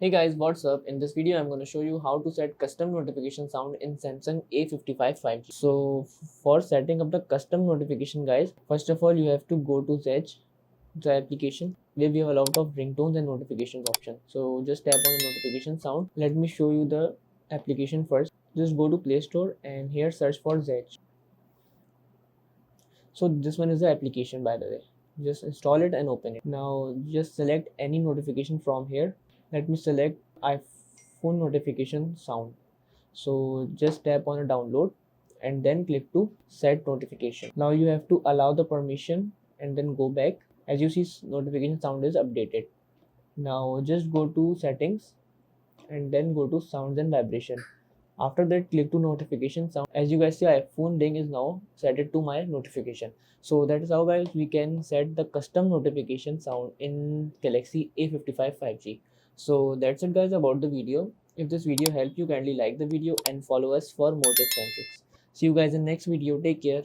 Hey guys, what's up? In this video, I'm going to show you how to set custom notification sound in Samsung A55 5G. So for setting up the custom notification guys, first of all, you have to go to Zedge, the application where we have a lot of ringtones and notifications option. So just tap on the notification sound. Let me show you the application first. Just go to Play Store and here search for Zedge. So this one is the application by the way. Just install it and open it. Now just select any notification from here. Let me select iPhone notification sound. So just tap on a download and then click to set notification. Now you have to allow the permission and then go back. As you see, notification sound is updated. Now just go to settings and then go to sounds and vibration. After that, click to notification sound. As you guys see, iPhone ding is now set it to my notification. So that is how guys we can set the custom notification sound in Galaxy A55 5G. So that's it guys about the video. If this video helped you, kindly like the video and follow us for more tips and tricks. See you guys in next video. Take care.